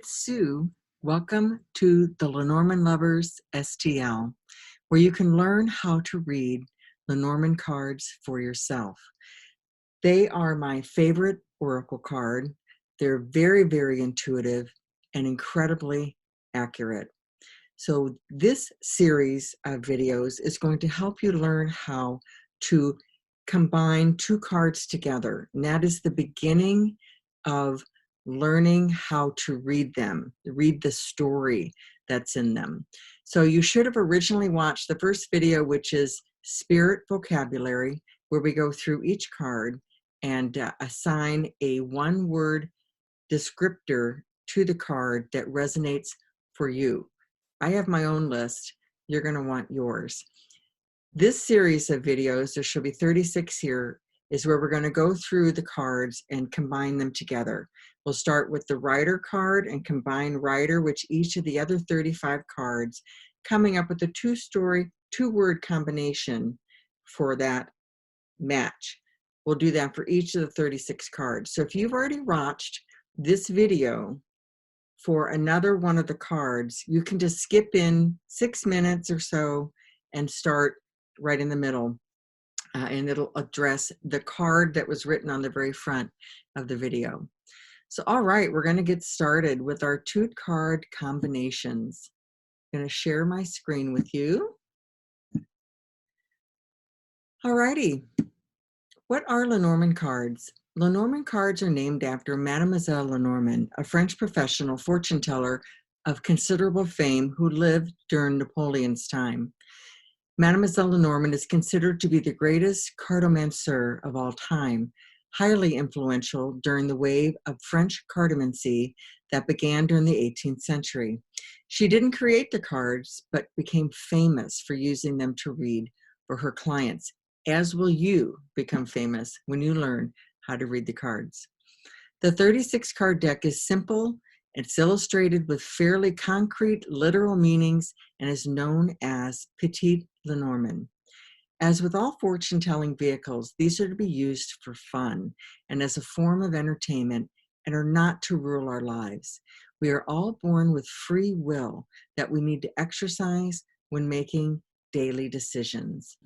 it's Sue. Welcome to the Lenormand Lovers STL, where you can learn how to read Lenormand cards for yourself. They are my favorite oracle card. They're very, very intuitive and incredibly accurate. So this series of videos is going to help you learn how to combine two cards together. And that is the beginning of learning how to read them, read the story that's in them. So you should have originally watched the first video, which is Spirit Vocabulary, where we go through each card and assign a one-word descriptor to the card that resonates for you. I have my own list. You're going to want yours. This series of videos, there should be 36 here, is where we're going to go through the cards and combine them together. We'll start with the Rider card and combine Rider with each of the other 35 cards, coming up with a two-word combination for that match. We'll do that for each of the 36 cards. So if you've already watched this video for another one of the cards, you can just skip in 6 minutes or so and start right in the middle, and it'll address the card that was written on the very front of the video. So all right, we're going to get started with our two card combinations. I'm going to share my screen with you. All righty, what are Lenormand cards? Lenormand cards are named after Mademoiselle Lenormand, a French professional fortune teller of considerable fame who lived during Napoleon's time. Mademoiselle Lenormand is considered to be the greatest cartomancer of all time, highly influential during the wave of French cartomancy that began during the 18th century. She didn't create the cards, but became famous for using them to read for her clients, as will you become famous when you learn how to read the cards. The 36 card deck is simple. It's illustrated with fairly concrete literal meanings and is known as Petit Lenormand. As with all fortune-telling vehicles, these are to be used for fun and as a form of entertainment and are not to rule our lives. We are all born with free will that we need to exercise when making daily decisions.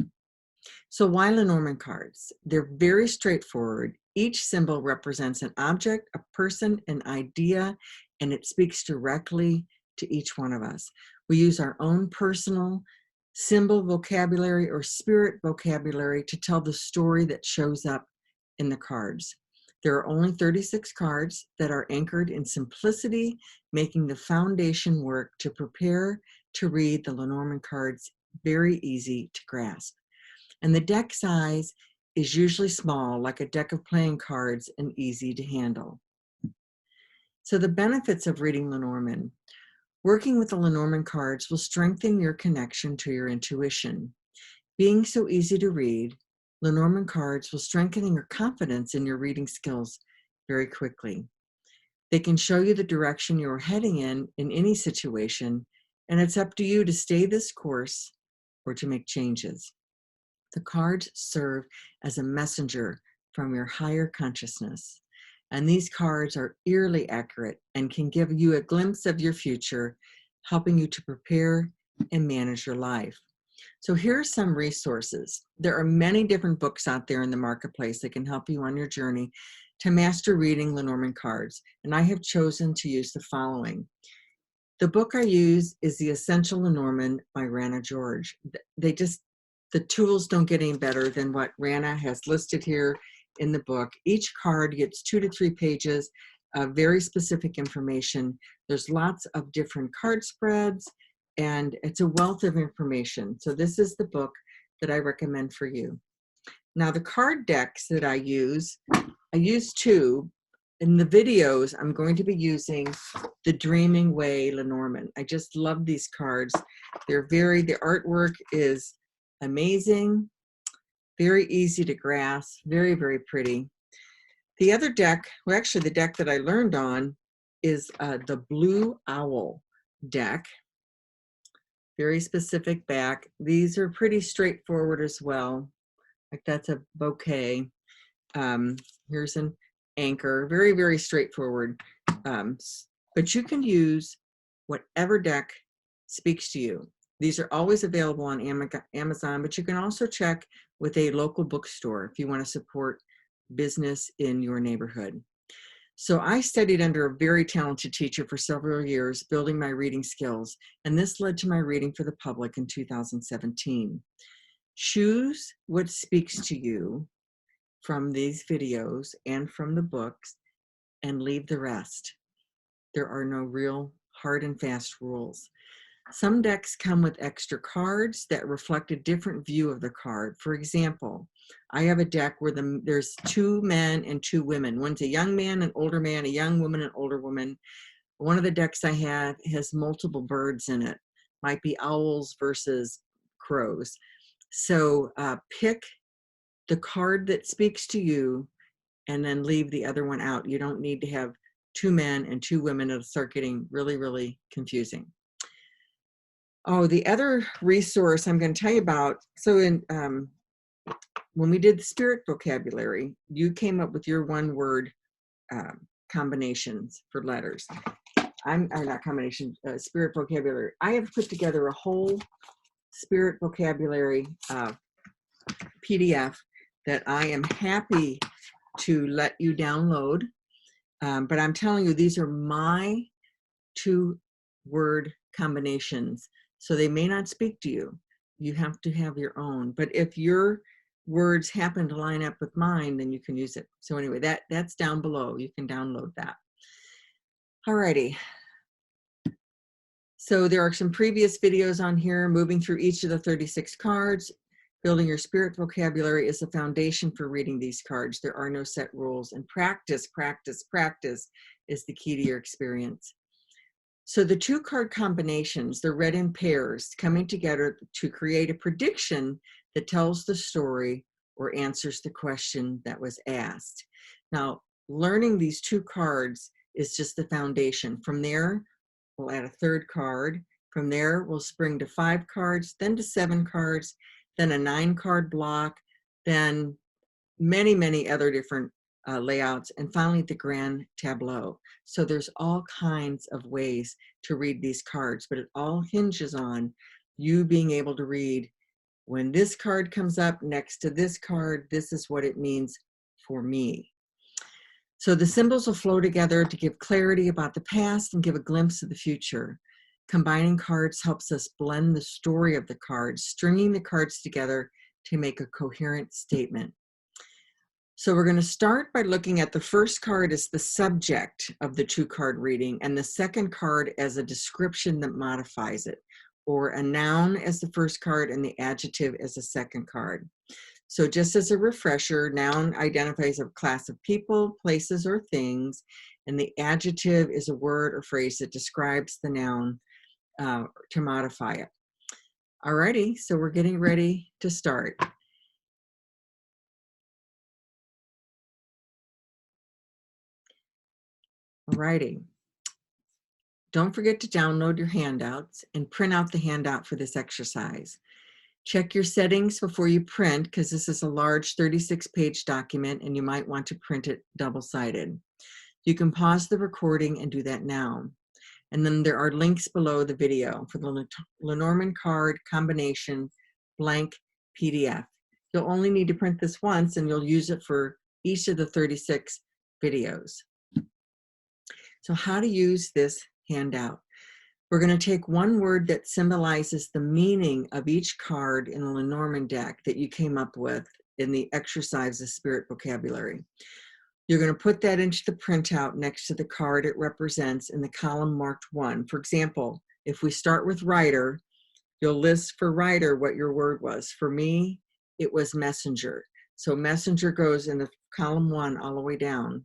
So why Lenormand cards? They're very straightforward. Each symbol represents an object, a person, an idea, and it speaks directly to each one of us. We use our own personal symbol vocabulary or spirit vocabulary to tell the story that shows up in the cards. There are only 36 cards that are anchored in simplicity, making the foundation work to prepare to read the Lenormand cards very easy to grasp. And the deck size is usually small, like a deck of playing cards, and easy to handle. So the benefits of reading Lenormand. Working with the Lenormand cards will strengthen your connection to your intuition. Being so easy to read, Lenormand cards will strengthen your confidence in your reading skills very quickly. They can show you the direction you're heading in any situation, and it's up to you to stay this course or to make changes. The cards serve as a messenger from your higher consciousness. And these cards are eerily accurate and can give you a glimpse of your future, helping you to prepare and manage your life. So here are some resources. There are many different books out there in the marketplace that can help you on your journey to master reading Lenormand cards. And I have chosen to use the following. The book I use is The Essential Lenormand by Rana George. The tools don't get any better than what Rana has listed here in the book. Each card gets 2 to 3 pages of very specific information. There's lots of different card spreads, and it's a wealth of information. So this is the book that I recommend for you. Now the card decks that I use 2. In the videos, I'm going to be using the Dreaming Way Lenormand. I just love these cards. The artwork is amazing, very easy to grasp, very, very pretty. The other deck, well, actually the deck that I learned on is the Blue Owl deck. Very specific back. These are pretty straightforward as well. Like that's a bouquet. Here's an anchor. Very, very straightforward but you can use whatever deck speaks to you. These are always available on Amazon, but you can also check with a local bookstore if you want to support business in your neighborhood. So I studied under a very talented teacher for several years, building my reading skills, and this led to my reading for the public in 2017. Choose what speaks to you from these videos and from the books, and leave the rest. There are no real hard and fast rules. Some decks come with extra cards that reflect a different view of the card. For example, I have a deck where there's 2 men and 2 women. One's a young man, an older man, a young woman, an older woman. One of the decks I have has multiple birds in it. Might be owls versus crows. So pick the card that speaks to you and then leave the other one out. You don't need to have 2 men and 2 women. It'll start getting really, really confusing. Oh, the other resource I'm going to tell you about, so when we did the spirit vocabulary, you came up with your one-word combinations for letters. Not combination, spirit vocabulary. I have put together a whole spirit vocabulary PDF that I am happy to let you download. But I'm telling you, these are my 2-word combinations. So they may not speak to you. You have to have your own. But if your words happen to line up with mine, then you can use it. So anyway, that's down below. You can download that. Alrighty. So there are some previous videos on here, moving through each of the 36 cards. Building your spirit vocabulary is the foundation for reading these cards. There are no set rules, and practice, practice, practice is the key to your experience. So the 2-card combinations, they're read in pairs, coming together to create a prediction that tells the story or answers the question that was asked. Now, learning these 2 cards is just the foundation. From there, we'll add a 3rd card. From there, we'll spring to 5 cards, then to 7 cards, then a 9-card block, then many, many other different layouts, and finally the grand tableau. So there's all kinds of ways to read these cards, but it all hinges on you being able to read, when this card comes up next to this card, this is what it means for me. So the symbols will flow together to give clarity about the past and give a glimpse of the future. Combining cards helps us blend the story of the cards, stringing the cards together to make a coherent statement. So we're going to start by looking at the first card as the subject of the 2-card reading, and the second card as a description that modifies it, or a noun as the first card and the adjective as the second card. So just as a refresher, noun identifies a class of people, places, or things, and the adjective is a word or phrase that describes the noun to modify it. Alrighty, so we're getting ready to start. Alrighty. Don't forget to download your handouts and print out the handout for this exercise. Check your settings before you print, because this is a large 36-page document and you might want to print it double-sided. You can pause the recording and do that now. And then there are links below the video for the Lenormand card combination blank PDF. You'll only need to print this once, and you'll use it for each of the 36 videos. So how to use this handout. We're going to take one word that symbolizes the meaning of each card in the Lenormand deck that you came up with in the exercise of spirit vocabulary. You're going to put that into the printout next to the card it represents in the column marked 1. For example, if we start with writer, you'll list for writer what your word was. For me, it was messenger. So messenger goes in the column 1 all the way down.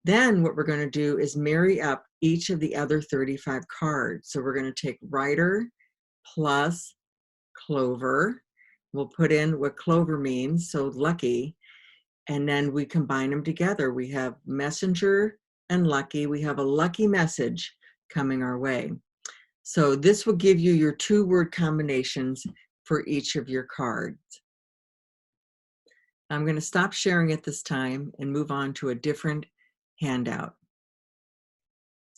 Then what we're going to do is marry up each of the other 35 cards. So we're going to take writer plus clover. We'll put in what clover means, so lucky, and then we combine them together. We have messenger and lucky. We have a lucky message coming our way. So this will give you your 2-word combinations for each of your cards. I'm going to stop sharing at this time and move on to a different handout.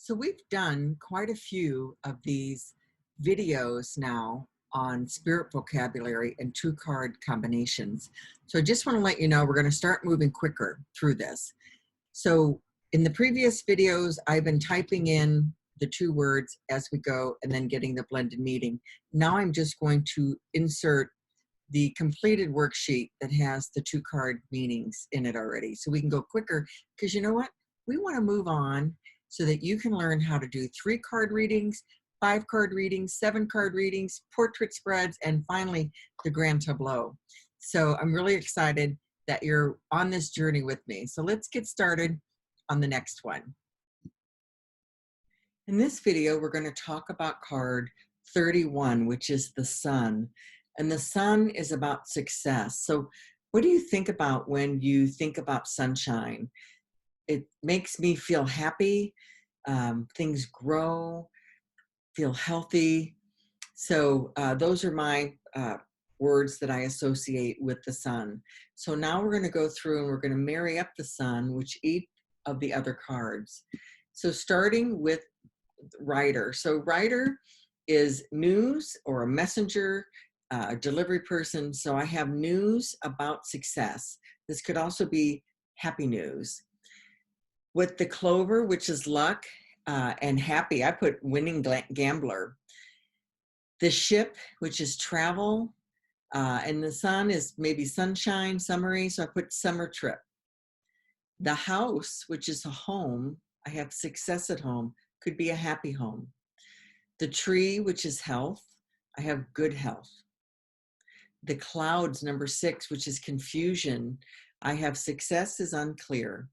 So we've done quite a few of these videos now on spirit vocabulary and two card combinations. So I just want to let you know we're going to start moving quicker through this. So in the previous videos, I've been typing in the two words as we go and then getting the blended meaning. Now I'm just going to insert the completed worksheet that has the two card meanings in it already. So we can go quicker because you know what? We want to move on so that you can learn how to do 3-card readings, 5-card readings, 7-card readings, portrait spreads, and finally the grand tableau. So I'm really excited that you're on this journey with me. So let's get started on the next one. In this video, we're going to talk about card 31, which is the sun. And the sun is about success. So what do you think about when you think about sunshine? It makes me feel happy. Things grow, feel healthy. So those are my words that I associate with the sun. So now we're going to go through and we're going to marry up the sun, which each of the other cards. So starting with writer. So writer is news or a messenger, a delivery person. So I have news about success. This could also be happy news. With the clover, which is luck, and happy, I put winning gambler. The ship, which is travel, and the sun is maybe sunshine, summery, so I put summer trip. The house, which is a home, I have success at home, could be a happy home. The tree, which is health, I have good health. The clouds, number 6, which is confusion, I have success is unclear.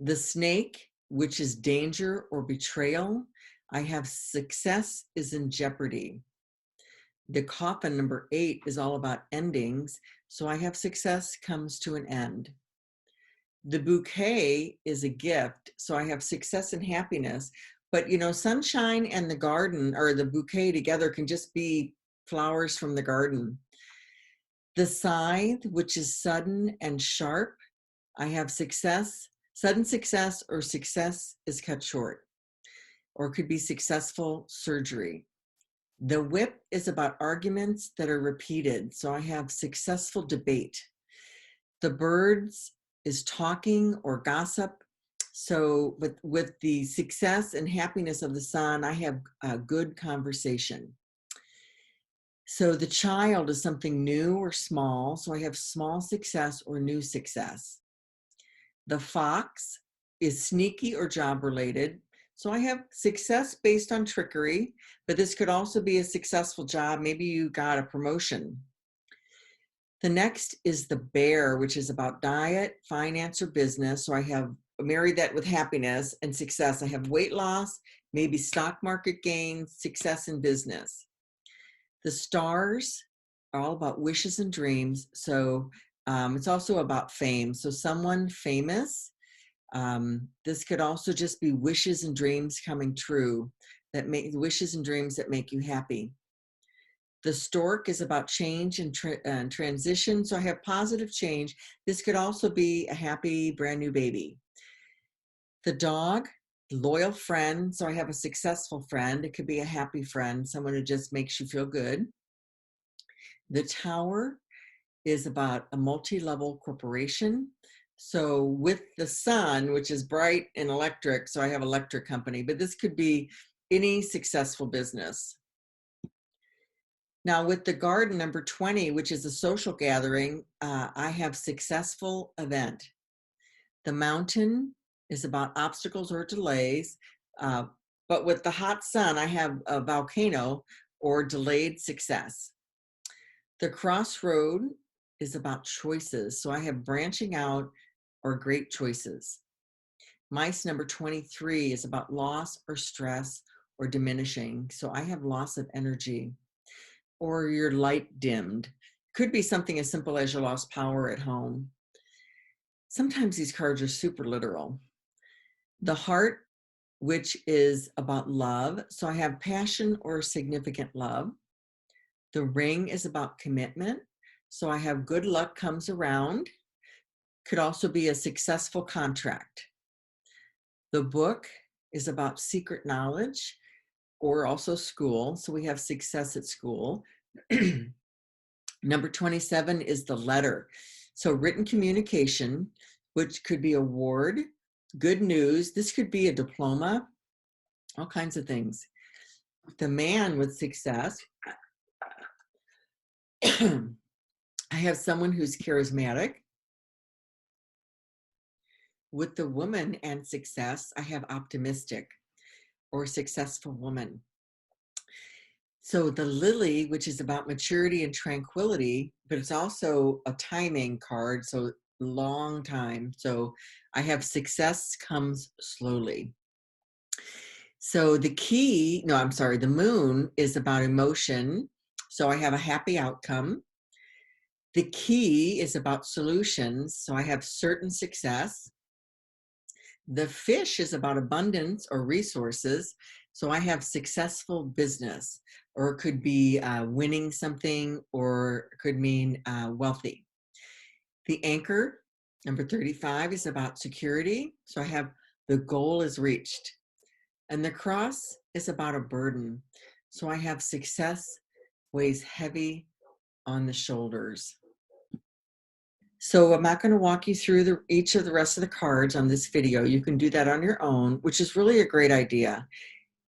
The snake, which is danger or betrayal, I have success is in jeopardy. The coffin, number 8, is all about endings, so I have success comes to an end. The bouquet is a gift, so I have success and happiness. But you know, sunshine and the garden or the bouquet together can just be flowers from the garden. The scythe, which is sudden and sharp, I have success, sudden success, or success is cut short, or it could be successful surgery. The whip is about arguments that are repeated, so I have successful debate. The birds is talking or gossip. So with the success and happiness of the sun, I have a good conversation. So the child is something new or small. So I have small success or new success. The fox is sneaky or job related. So I have success based on trickery, but this could also be a successful job. Maybe you got a promotion. The next is the bear, which is about diet, finance, or business. So I have married that with happiness and success. I have weight loss, maybe stock market gains, success in business. The stars are all about wishes and dreams. So it's also about fame. So someone famous. This could also just be wishes and dreams coming true, that make wishes and dreams that make you happy. The stork is about change and transition. So I have positive change. This could also be a happy brand new baby. The dog, loyal friend. So I have a successful friend. It could be a happy friend, someone who just makes you feel good. The tower is about a multi-level corporation. So with the sun, which is bright and electric, so I have electric company, but this could be any successful business. Now with the garden, number 20, which is a social gathering, I have successful event. The mountain is about obstacles or delays, but with the hot sun, I have a volcano or delayed success. The crossroad is about choices, so I have branching out or great choices. Mice, number 23, is about loss or stress or diminishing, so I have loss of energy. Or your light dimmed. Could be something as simple as you lost power at home. Sometimes these cards are super literal. The heart, which is about love. So I have passion or significant love. The ring is about commitment. So I have good luck comes around. Could also be a successful contract. The book is about secret knowledge or also school. So we have success at school. Number 27 is the letter. So written communication, which could be a word, good news. This could be a diploma, all kinds of things. The man with success, I have someone who's charismatic. With the woman and success, I have optimistic or successful woman. So the lily, which is about maturity and tranquility, but it's also a timing card, so long time. So I have success comes slowly. So the moon is about emotion. So I have a happy outcome. The key is about solutions. So I have certain success. The fish is about abundance or resources. So I have successful business, or it could be winning something, or it could mean wealthy. The anchor, number 35, is about security. So I have the goal is reached. And the cross is about a burden. So I have success weighs heavy on the shoulders. So I'm not going to walk you through each of the rest of the cards on this video. You can do that on your own, which is really a great idea.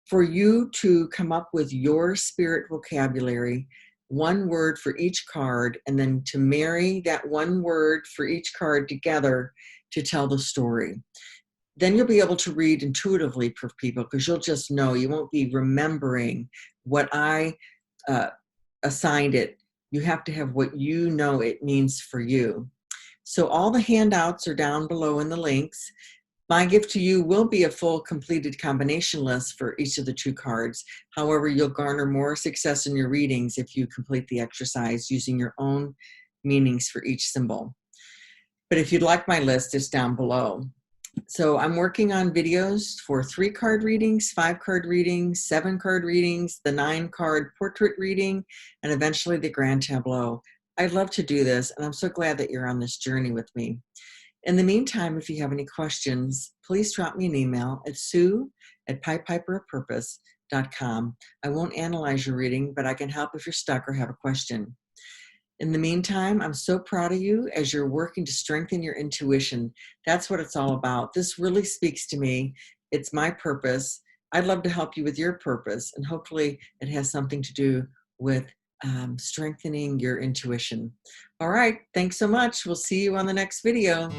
For you to come up with your spirit vocabulary, one word for each card, and then to marry that one word for each card together to tell the story. Then you'll be able to read intuitively for people, because you'll just know. You won't be remembering what I assigned it. You have to have what you know it means for you. So all the handouts are down below in the links. My gift to you will be a full completed combination list for each of the 2 cards. However, you'll garner more success in your readings if you complete the exercise using your own meanings for each symbol. But if you'd like my list, it's down below. So I'm working on videos for 3-card readings, 5-card readings, 7-card readings, the 9-card portrait reading, and eventually the grand tableau. I'd love to do this, and I'm so glad that you're on this journey with me. In the meantime, if you have any questions, please drop me an email at sue@pipepiperofpurpose.com. I won't analyze your reading, but I can help if you're stuck or have a question. In the meantime, I'm so proud of you as you're working to strengthen your intuition. That's what it's all about. This really speaks to me. It's my purpose. I'd love to help you with your purpose, and hopefully it has something to do with strengthening your intuition. All right, thanks so much. We'll see you on the next video.